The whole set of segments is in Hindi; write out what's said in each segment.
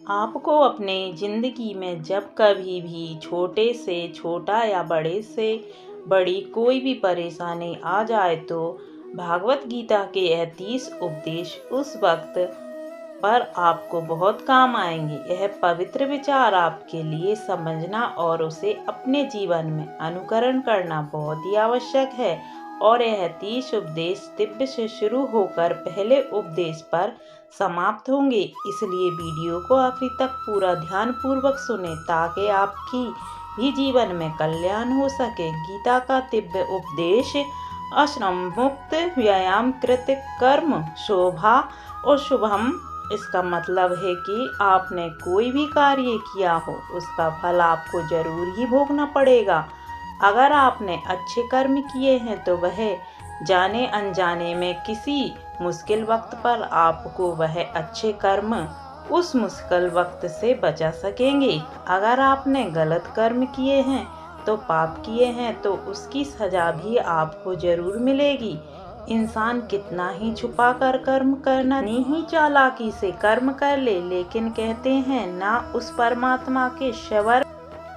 आपको अपने ज़िंदगी में जब कभी भी छोटे से छोटा या बड़े से बड़ी कोई भी परेशानी आ जाए तो भागवत गीता के यह 30 उपदेश उस वक्त पर आपको बहुत काम आएंगे। यह पवित्र विचार आपके लिए समझना और उसे अपने जीवन में अनुकरण करना बहुत ही आवश्यक है। और यह 30 उपदेश दिव्य से शुरू होकर पहले उपदेश पर समाप्त होंगे, इसलिए वीडियो को आखिरी तक पूरा ध्यान पूर्वक सुने ताकि आपकी भी जीवन में कल्याण हो सके। गीता का दिव्य उपदेश आश्रम मुक्त व्यायाम कृत कर्म शोभा और शुभम। इसका मतलब है कि आपने कोई भी कार्य किया हो उसका फल आपको जरूर ही भोगना पड़ेगा। अगर आपने अच्छे कर्म किए हैं तो वह जाने अनजाने में किसी मुश्किल वक्त पर आपको वह अच्छे कर्म उस मुश्किल वक्त से बचा सकेंगे। अगर आपने गलत कर्म किए हैं तो पाप किए हैं तो उसकी सजा भी आपको जरूर मिलेगी। इंसान कितना ही छुपा कर कर्म करना नहीं चालाकी से कर्म कर ले, लेकिन कहते हैं ना उस परमात्मा के शवर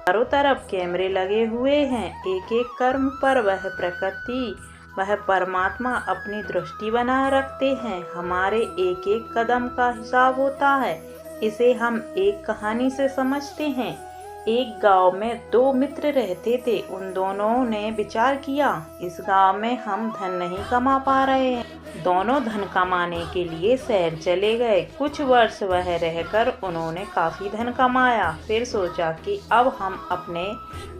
चारों तरफ कैमरे लगे हुए हैं। एक एक कर्म पर वह प्रकृति वह परमात्मा अपनी दृष्टि बनाए रखते हैं। हमारे एक एक कदम का हिसाब होता है। इसे हम एक कहानी से समझते हैं। एक गांव में दो मित्र रहते थे। उन दोनों ने विचार किया, इस गांव में हम धन नहीं कमा पा रहे हैं। दोनों धन कमाने के लिए शहर चले गए। कुछ वर्ष वह रहकर उन्होंने काफी धन कमाया। फिर सोचा कि अब हम अपने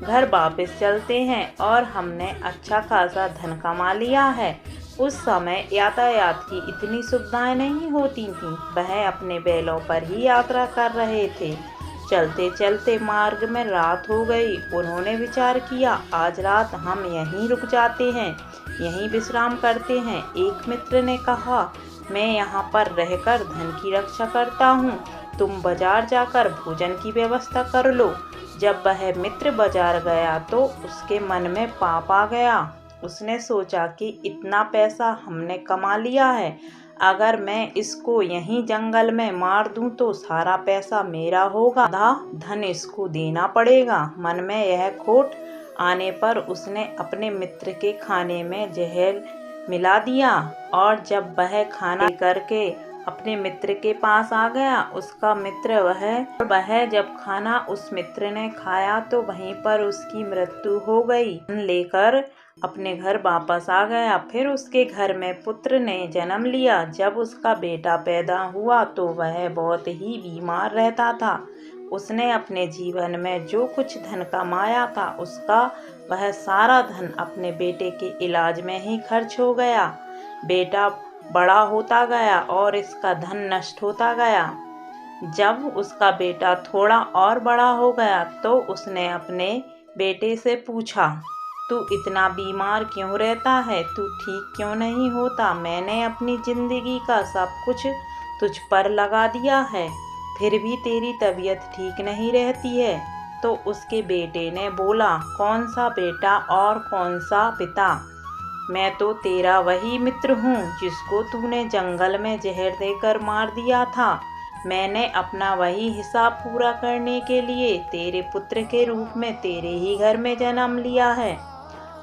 घर वापस चलते हैं और हमने अच्छा खासा धन कमा लिया है। उस समय यातायात की इतनी सुविधाएं नहीं होती थीं। वह अपने बैलों पर ही यात्रा कर रहे थे। चलते चलते मार्ग में रात हो गई। उन्होंने विचार किया, आज रात हम यहीं रुक जाते हैं, यहीं विश्राम करते हैं। एक मित्र ने कहा, मैं यहाँ पर रहकर धन की रक्षा करता हूँ, तुम बाजार जाकर भोजन की व्यवस्था कर लो। जब वह मित्र बाजार गया तो उसके मन में पाप आ गया। उसने सोचा कि इतना पैसा हमने कमा लिया है, अगर मैं इसको यहीं जंगल में मार दूं तो सारा पैसा मेरा होगा, आधा धन इसको देना पड़ेगा। मन में यह खोट आने पर उसने अपने मित्र के खाने में जहर मिला दिया और जब वह खाना करके अपने मित्र के पास आ गया, उसका मित्र वह जब खाना उस मित्र ने खाया तो वहीं पर उसकी मृत्यु हो गई। लेकर अपने घर वापस आ गया। फिर उसके घर में पुत्र ने जन्म लिया। जब उसका बेटा पैदा हुआ तो वह बहुत ही बीमार रहता था। उसने अपने जीवन में जो कुछ धन कमाया था उसका वह सारा धन अपने बेटे के इलाज में ही खर्च हो गया। बेटा बड़ा होता गया और इसका धन नष्ट होता गया। जब उसका बेटा थोड़ा और बड़ा हो गया तो उसने अपने बेटे से पूछा, तू इतना बीमार क्यों रहता है, तू ठीक क्यों नहीं होता? मैंने अपनी जिंदगी का सब कुछ तुझ पर लगा दिया है, फिर भी तेरी तबीयत ठीक नहीं रहती है। तो उसके बेटे ने बोला, कौन सा बेटा और कौन सा पिता, मैं तो तेरा वही मित्र हूँ जिसको तूने जंगल में जहर देकर मार दिया था। मैंने अपना वही हिसाब पूरा करने के लिए तेरे पुत्र के रूप में तेरे ही घर में जन्म लिया है।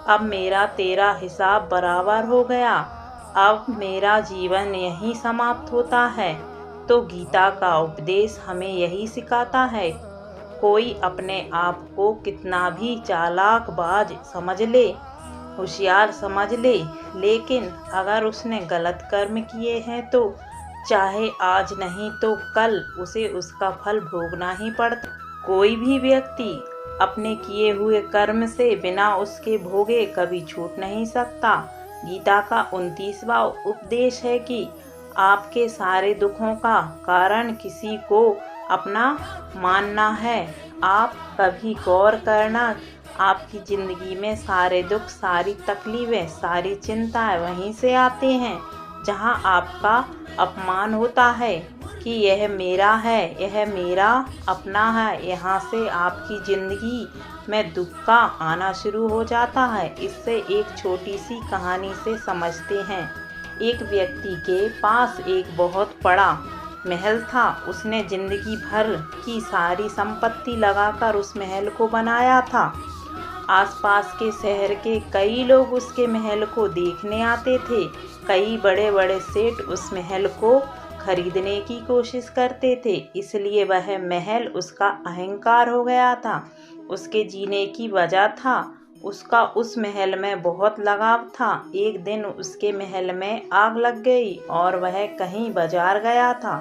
अब मेरा तेरा हिसाब बराबर हो गया। अब मेरा जीवन यहीं समाप्त होता है। तो गीता का उपदेश हमें यही सिखाता है। कोई अपने आप को कितना भी चालाक बाज समझ ले, होशियार समझ ले, लेकिन अगर उसने गलत कर्म किए हैं तो चाहे आज नहीं तो कल उसे उसका फल भोगना ही पड़ता। कोई भी व्यक्ति अपने किए हुए कर्म से बिना उसके भोगे कभी छूट नहीं सकता। गीता का 29वां उपदेश है कि आपके सारे दुखों का कारण किसी को अपना मानना है। आप कभी गौर करना, आपकी जिंदगी में सारे दुख, सारी तकलीफें, सारी चिंताएं वहीं से आते हैं जहां आपका अपमान होता है कि यह मेरा है, यह मेरा अपना है। यहाँ से आपकी जिंदगी में दुख का आना शुरू हो जाता है। इससे एक छोटी सी कहानी से समझते हैं। एक व्यक्ति के पास एक बहुत बड़ा महल था। उसने जिंदगी भर की सारी संपत्ति लगाकर उस महल को बनाया था। आसपास के शहर के कई लोग उसके महल को देखने आते थे। कई बड़े बड़े सेठ उस महल को खरीदने की कोशिश करते थे, इसलिए वह महल उसका अहंकार हो गया था। उसके जीने की वजह था उसका उस महल में बहुत लगाव था। एक दिन उसके महल में आग लग गई और वह कहीं बाजार गया था।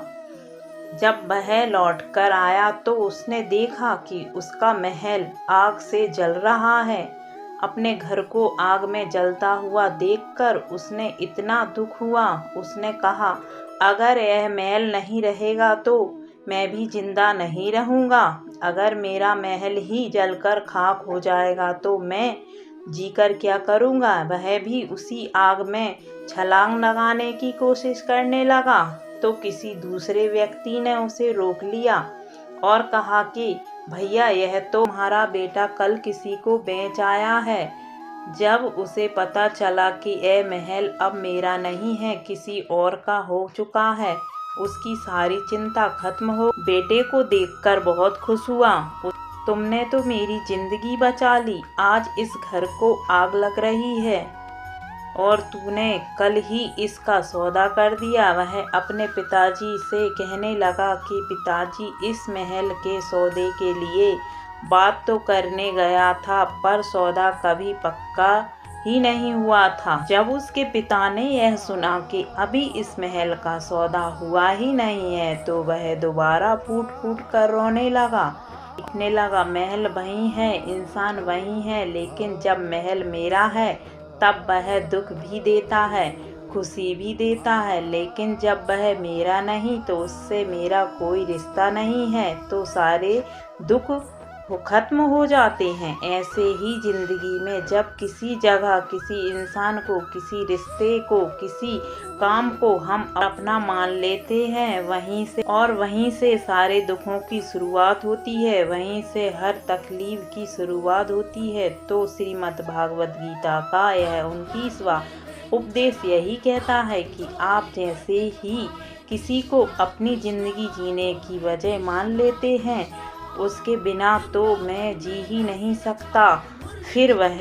जब वह लौट कर आया तो उसने देखा कि उसका महल आग से जल रहा है। अपने घर को आग में जलता हुआ देखकर उसने इतना दुख हुआ। उसने कहा, अगर यह महल नहीं रहेगा तो मैं भी जिंदा नहीं रहूँगा। अगर मेरा महल ही जलकर खाक हो जाएगा तो मैं जीकर क्या करूँगा। वह भी उसी आग में छलांग लगाने की कोशिश करने लगा तो किसी दूसरे व्यक्ति ने उसे रोक लिया और कहा कि भैया, यह तो तुम्हारा बेटा कल किसी को बेच आया है। जब उसे पता चला कि यह महल अब मेरा नहीं है, किसी और का हो चुका है, उसकी सारी चिंता खत्म हो। बेटे को देखकर बहुत खुश हुआ। तुमने तो मेरी जिंदगी बचा ली। आज इस घर को आग लग रही है और तूने कल ही इसका सौदा कर दिया। वह अपने पिताजी से कहने लगा कि पिताजी, इस महल के सौदे के लिए बात तो करने गया था पर सौदा कभी पक्का ही नहीं हुआ था। जब उसके पिता ने यह सुना कि अभी इस महल का सौदा हुआ ही नहीं है तो वह दोबारा फूट फूट कर रोने लगा। लिखने लगा, महल वही है, इंसान वही है, लेकिन जब महल मेरा है तब वह दुख भी देता है, खुशी भी देता है, लेकिन जब वह मेरा नहीं तो उससे मेरा कोई रिश्ता नहीं है तो सारे दुख खत्म हो जाते हैं। ऐसे ही जिंदगी में जब किसी जगह, किसी इंसान को, किसी रिश्ते को, किसी काम को हम अपना मान लेते हैं, वहीं से सारे दुखों की शुरुआत होती है, वहीं से हर तकलीफ की शुरुआत होती है। तो श्रीमद् भागवत गीता का यह 29वां उपदेश यही कहता है कि आप जैसे ही किसी को अपनी जिंदगी जीने की वजह मान लेते हैं, उसके बिना तो मैं जी ही नहीं सकता, फिर वह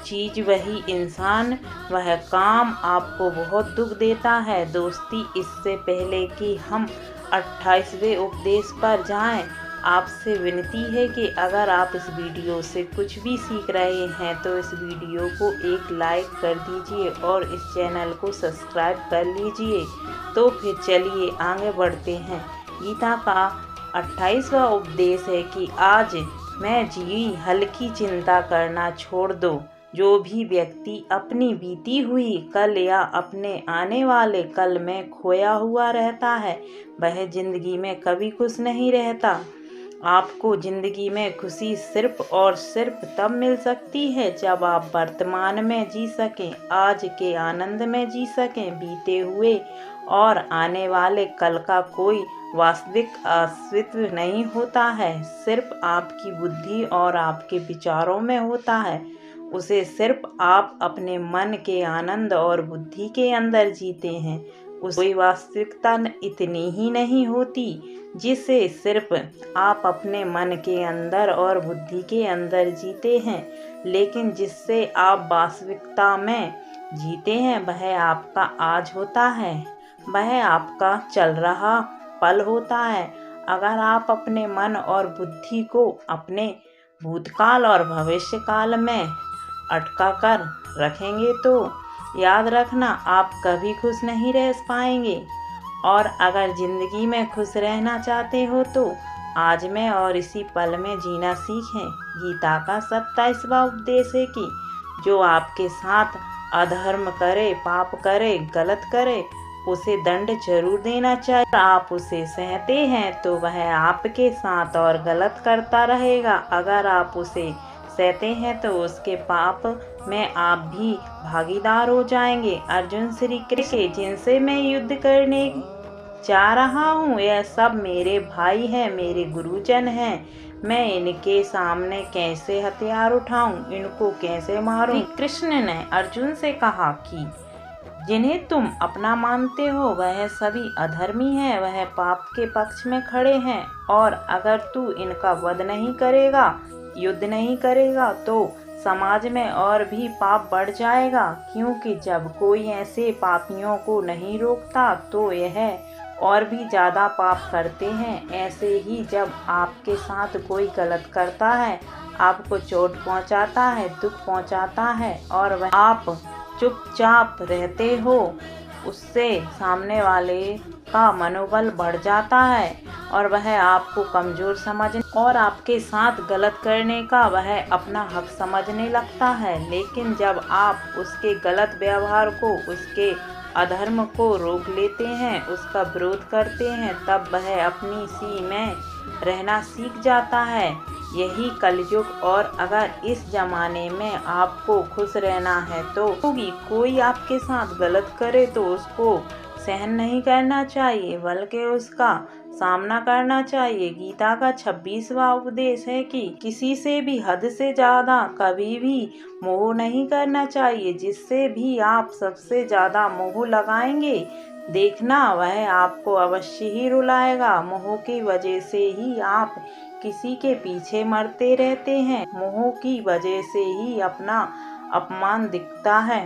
चीज़, वही इंसान, वह काम आपको बहुत दुख देता है। दोस्ती, इससे पहले कि हम 28वें उपदेश पर जाएं, आपसे विनती है कि अगर आप इस वीडियो से कुछ भी सीख रहे हैं तो इस वीडियो को एक लाइक कर दीजिए और इस चैनल को सब्सक्राइब कर लीजिए। तो फिर चलिए आगे बढ़ते हैं। गीता का 28वां उपदेश है कि आज मैं जी हल्की चिंता करना छोड़ दो। जो भी व्यक्ति अपनी बीती हुई कल या अपने आने वाले कल में खोया हुआ रहता है, वह जिंदगी में कभी खुश नहीं रहता। आपको जिंदगी में खुशी सिर्फ और सिर्फ तब मिल सकती है जब आप वर्तमान में जी सकें, आज के आनंद में जी सकें। बीते हुए और आने वाले कल का कोई वास्तविक अस्तित्व नहीं होता है, सिर्फ आपकी बुद्धि और आपके विचारों में होता है। उसे सिर्फ आप अपने मन के आनंद और बुद्धि के अंदर जीते हैं। कोई वास्तविकता इतनी ही नहीं होती जिसे सिर्फ आप अपने मन के अंदर और बुद्धि के अंदर जीते हैं, लेकिन जिससे आप वास्तविकता में जीते हैं वह आपका आज होता है, वह आपका चल रहा पल होता है। अगर आप अपने मन और बुद्धि को अपने भूतकाल और भविष्य काल में अटका कर रखेंगे तो याद रखना आप कभी खुश नहीं रह पाएंगे। और अगर जिंदगी में खुश रहना चाहते हो तो आज में और इसी पल में जीना सीखें। गीता का 27वां उपदेश है कि जो आपके साथ अधर्म करे, पाप करे, गलत करे, उसे दंड जरूर देना चाहिए। आप उसे सहते हैं तो वह आपके साथ और गलत करता रहेगा। अगर आप उसे सहते हैं तो उसके पाप में आप भी भागीदार हो जाएंगे। अर्जुन श्री कृष्ण, जिनसे मैं युद्ध करने जा रहा हूँ, यह सब मेरे भाई हैं, मेरे गुरुजन हैं। मैं इनके सामने कैसे हथियार उठाऊं, इनको कैसे मारूं? कृष्ण ने अर्जुन से कहा कि जिन्हें तुम अपना मानते हो वह सभी अधर्मी हैं, वह पाप के पक्ष में खड़े हैं। और अगर तू इनका वध नहीं करेगा, युद्ध नहीं करेगा, तो समाज में और भी पाप बढ़ जाएगा, क्योंकि जब कोई ऐसे पापियों को नहीं रोकता तो यह और भी ज़्यादा पाप करते हैं। ऐसे ही जब आपके साथ कोई गलत करता है, आपको चोट पहुंचाता है, दुख पहुंचाता है और वह आप चुपचाप रहते हो, उससे सामने वाले का मनोबल बढ़ जाता है और वह आपको कमज़ोर समझने और आपके साथ गलत करने का वह अपना हक समझने लगता है। लेकिन जब आप उसके गलत व्यवहार को, उसके अधर्म को रोक लेते हैं, उसका विरोध करते हैं, तब वह अपनी सी में रहना सीख जाता है। यही कलयुग। और अगर इस जमाने में आपको खुश रहना है तो कोई आपके साथ गलत करे तो उसको सहन नहीं करना चाहिए, बल्कि उसका सामना करना चाहिए। गीता का 26वां उपदेश है कि किसी से भी हद से ज्यादा कभी भी मोह नहीं करना चाहिए। जिससे भी आप सबसे ज्यादा मोह लगाएंगे, देखना वह आपको अवश्य ही रुलाएगा। मोह की वजह से ही आप किसी के पीछे मरते रहते हैं। मोह की वजह से ही अपना अपमान दिखता है।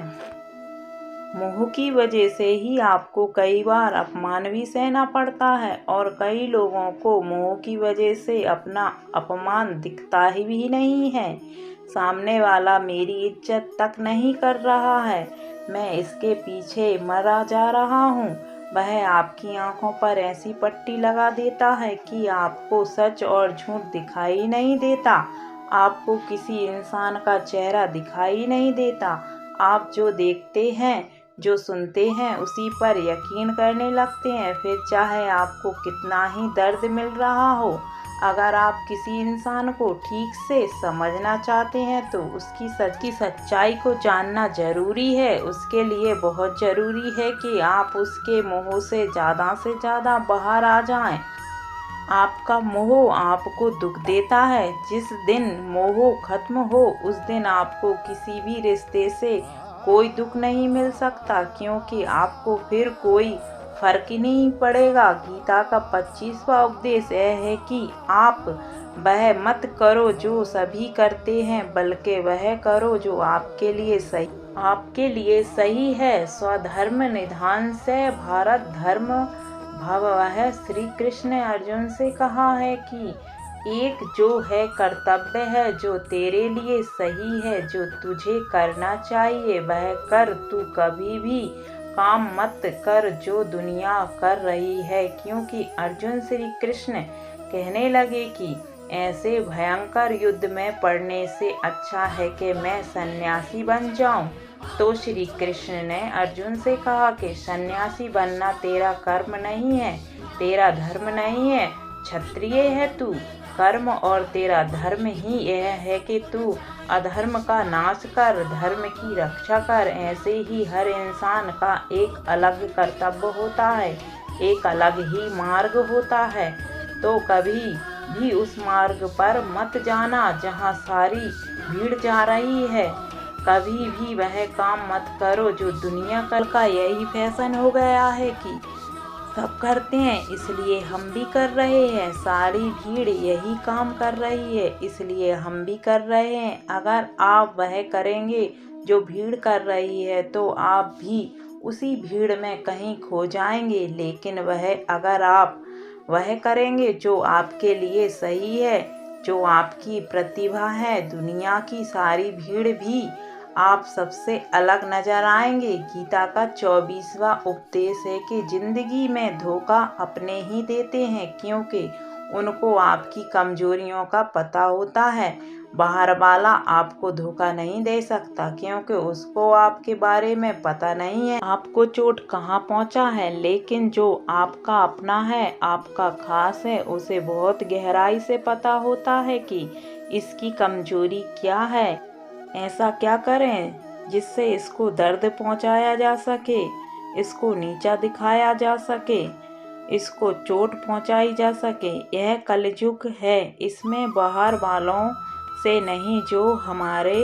मोह की वजह से ही आपको कई बार अपमान भी सहना पड़ता है और कई लोगों को मोह की वजह से अपना अपमान दिखता ही भी नहीं है। सामने वाला मेरी इज्जत तक नहीं कर रहा है, मैं इसके पीछे मरा जा रहा हूँ। वह आपकी आंखों पर ऐसी पट्टी लगा देता है कि आपको सच और झूठ दिखाई नहीं देता। आपको किसी इंसान का चेहरा दिखाई नहीं देता। आप जो देखते हैं, जो सुनते हैं, उसी पर यकीन करने लगते हैं, फिर चाहे आपको कितना ही दर्द मिल रहा हो। अगर आप किसी इंसान को ठीक से समझना चाहते हैं तो उसकी सच्चाई को जानना जरूरी है। उसके लिए बहुत जरूरी है कि आप उसके मोह से ज़्यादा बाहर आ जाएं। आपका मोह आपको दुख देता है। जिस दिन मोह खत्म हो उस दिन आपको किसी भी रिश्ते से कोई दुख नहीं मिल सकता, क्योंकि आपको फिर कोई फर्क ही नहीं पड़ेगा। गीता का 25वां उपदेश यह है कि आप वह मत करो जो सभी करते हैं, बल्कि वह करो जो आपके लिए सही है। स्वधर्म निधान से भारत धर्म भव। वह श्री कृष्ण ने अर्जुन से कहा है कि एक जो है कर्तव्य है, जो तेरे लिए सही है, जो तुझे करना चाहिए वह कर। तू कभी भी काम मत कर जो दुनिया कर रही है, क्योंकि अर्जुन श्री कृष्ण कहने लगे कि ऐसे भयंकर युद्ध में पड़ने से अच्छा है कि मैं सन्यासी बन जाऊं। तो श्री कृष्ण ने अर्जुन से कहा कि सन्यासी बनना तेरा कर्म नहीं है, तेरा धर्म नहीं है। क्षत्रिय है तू, कर्म और तेरा धर्म ही यह है कि तू अधर्म का नाश कर, धर्म की रक्षा कर। ऐसे ही हर इंसान का एक अलग कर्तव्य होता है, एक अलग ही मार्ग होता है। तो कभी भी उस मार्ग पर मत जाना जहाँ सारी भीड़ जा रही है। कभी भी वह काम मत करो जो दुनिया का यही फैशन हो गया है कि सब करते हैं इसलिए हम भी कर रहे हैं। सारी भीड़ यही काम कर रही है इसलिए हम भी कर रहे हैं। अगर आप वह करेंगे जो भीड़ कर रही है तो आप भी उसी भीड़ में कहीं खो जाएंगे। लेकिन अगर आप वह करेंगे जो आपके लिए सही है, जो आपकी प्रतिभा है, दुनिया की सारी भीड़ भी आप सबसे अलग नजर आएंगे। गीता का 24वां उपदेश है कि जिंदगी में धोखा अपने ही देते हैं, क्योंकि उनको आपकी कमजोरियों का पता होता है। बाहर वाला आपको धोखा नहीं दे सकता, क्योंकि उसको आपके बारे में पता नहीं है आपको चोट कहाँ पहुँचा है। लेकिन जो आपका अपना है, आपका खास है, उसे बहुत गहराई से पता होता है कि इसकी कमजोरी क्या है, ऐसा क्या करें जिससे इसको दर्द पहुंचाया जा सके, इसको नीचा दिखाया जा सके, इसको चोट पहुंचाई जा सके। यह कलयुग है, इसमें बाहर वालों से नहीं, जो हमारे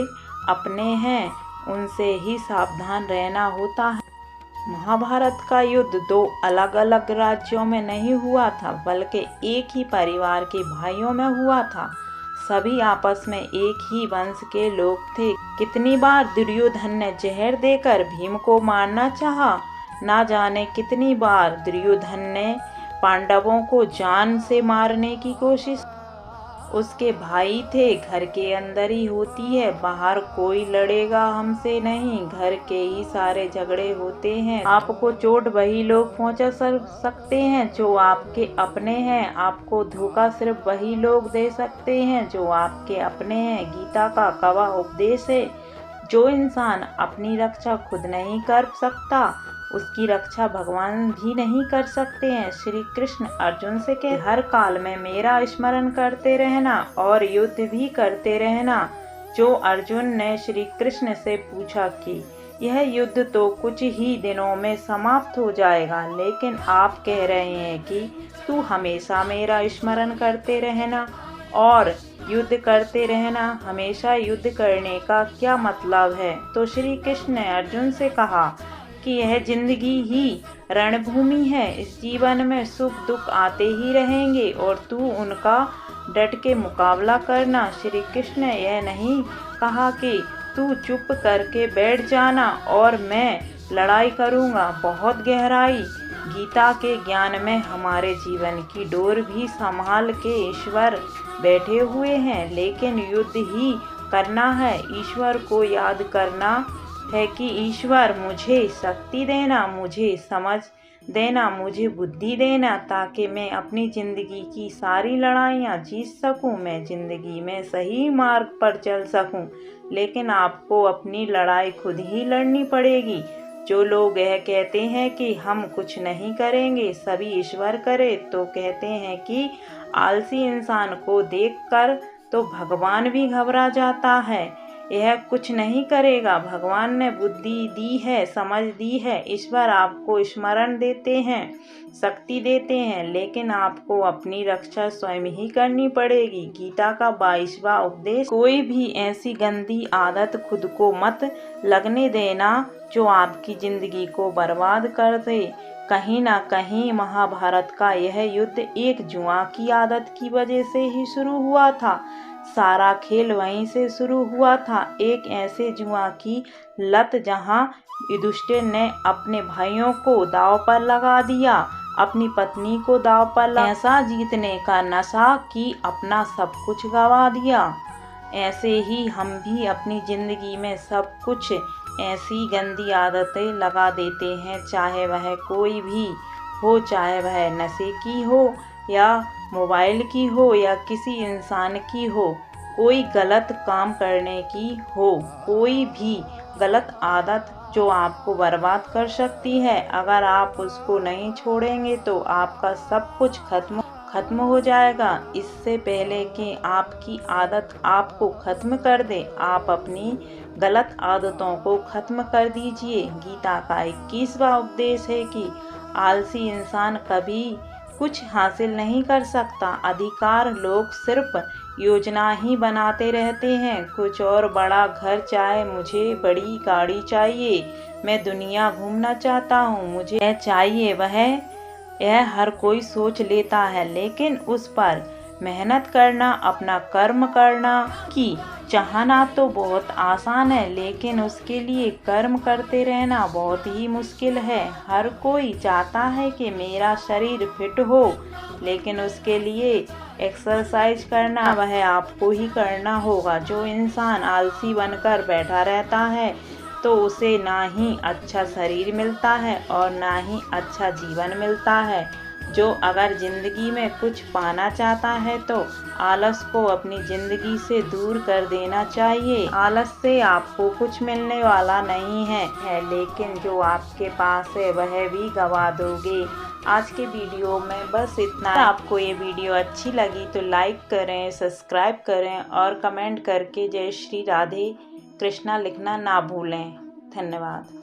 अपने हैं उनसे ही सावधान रहना होता है। महाभारत का युद्ध दो अलग अलग राज्यों में नहीं हुआ था, बल्कि एक ही परिवार के भाइयों में हुआ था। सभी आपस में एक ही वंश के लोग थे। कितनी बार दुर्योधन ने जहर देकर भीम को मारना चाहा, ना जाने कितनी बार दुर्योधन ने पांडवों को जान से मारने की कोशिश। उसके भाई थे, घर के अंदर ही होती है, बाहर कोई लड़ेगा हमसे नहीं, घर के ही सारे झगड़े होते हैं। आपको चोट वही लोग पहुंचा सकते हैं जो आपके अपने हैं, आपको धोखा सिर्फ वही लोग दे सकते हैं जो आपके अपने हैं। गीता का कड़ा उपदेश है, जो इंसान अपनी रक्षा खुद नहीं कर सकता, उसकी रक्षा भगवान भी नहीं कर सकते हैं। श्री कृष्ण अर्जुन से कहे, हर काल में मेरा स्मरण करते रहना और युद्ध भी करते रहना। जो अर्जुन ने श्री कृष्ण से पूछा कि यह युद्ध तो कुछ ही दिनों में समाप्त हो जाएगा, लेकिन आप कह रहे हैं कि तू हमेशा मेरा स्मरण करते रहना और युद्ध करते रहना। हमेशा युद्ध करने का क्या मतलब है? तो श्री कृष्ण ने अर्जुन से कहा कि यह जिंदगी ही रणभूमि है। इस जीवन में सुख दुख आते ही रहेंगे और तू उनका डट के मुकाबला करना। श्री कृष्ण ने यह नहीं कहा कि तू चुप करके बैठ जाना और मैं लड़ाई करूंगा। बहुत गहराई गीता के ज्ञान में हमारे जीवन की डोर भी संभाल के ईश्वर बैठे हुए हैं, लेकिन युद्ध ही करना है। ईश्वर को याद करना है कि ईश्वर मुझे शक्ति देना, मुझे समझ देना, मुझे बुद्धि देना, ताकि मैं अपनी ज़िंदगी की सारी लड़ाइयाँ जीत सकूं, मैं ज़िंदगी में सही मार्ग पर चल सकूं। लेकिन आपको अपनी लड़ाई खुद ही लड़नी पड़ेगी। जो लोग यह कहते हैं कि हम कुछ नहीं करेंगे, सभी ईश्वर करे, तो कहते हैं कि आलसी इंसान को देखकर तो भगवान भी घबरा जाता है। यह कुछ नहीं करेगा। भगवान ने बुद्धि दी है, समझ दी है, ईश्वर आपको स्मरण देते हैं, शक्ति देते हैं, लेकिन आपको अपनी रक्षा स्वयं ही करनी पड़ेगी। गीता का 22वां उपदेश, कोई भी ऐसी गंदी आदत खुद को मत लगने देना जो आपकी जिंदगी को बर्बाद कर दे। कहीं ना कहीं महाभारत का यह युद्ध एक जुआ की आदत की वजह से ही शुरू हुआ था। सारा खेल वहीं से शुरू हुआ था, एक ऐसे जुआ की लत जहां युधिष्ठिर ने अपने भाइयों को दांव पर लगा दिया, अपनी पत्नी को दांव पर ऐसा जीतने का नशा कि अपना सब कुछ गंवा दिया। ऐसे ही हम भी अपनी जिंदगी में सब कुछ ऐसी गंदी आदतें लगा देते हैं, चाहे वह कोई भी हो, चाहे वह नशे की हो या मोबाइल की हो या किसी इंसान की हो, कोई गलत काम करने की हो, कोई भी गलत आदत जो आपको बर्बाद कर सकती है। अगर आप उसको नहीं छोड़ेंगे तो आपका सब कुछ खत्म हो जाएगा। इससे पहले कि आपकी आदत आपको खत्म कर दे, आप अपनी गलत आदतों को खत्म कर दीजिए। गीता का 21वां उपदेश है कि आलसी इंसान कभी कुछ हासिल नहीं कर सकता। अधिकार लोग सिर्फ योजना ही बनाते रहते हैं, कुछ और बड़ा घर चाहे, मुझे बड़ी गाड़ी चाहिए, मैं दुनिया घूमना चाहता हूँ, मुझे यह चाहिए वह, यह हर कोई सोच लेता है, लेकिन उस पर मेहनत करना, अपना कर्म करना की चाहना तो बहुत आसान है, लेकिन उसके लिए कर्म करते रहना बहुत ही मुश्किल है। हर कोई चाहता है कि मेरा शरीर फिट हो, लेकिन उसके लिए एक्सरसाइज करना वह आपको ही करना होगा। जो इंसान आलसी बनकर बैठा रहता है तो उसे ना ही अच्छा शरीर मिलता है और ना ही अच्छा जीवन मिलता है। जो अगर जिंदगी में कुछ पाना चाहता है तो आलस को अपनी जिंदगी से दूर कर देना चाहिए। आलस से आपको कुछ मिलने वाला नहीं है, लेकिन जो आपके पास है वह भी गवा दोगे। आज के वीडियो में बस इतना। आपको ये वीडियो अच्छी लगी तो लाइक करें, सब्सक्राइब करें और कमेंट करके जय श्री राधे कृष्णा लिखना ना भूलें। धन्यवाद।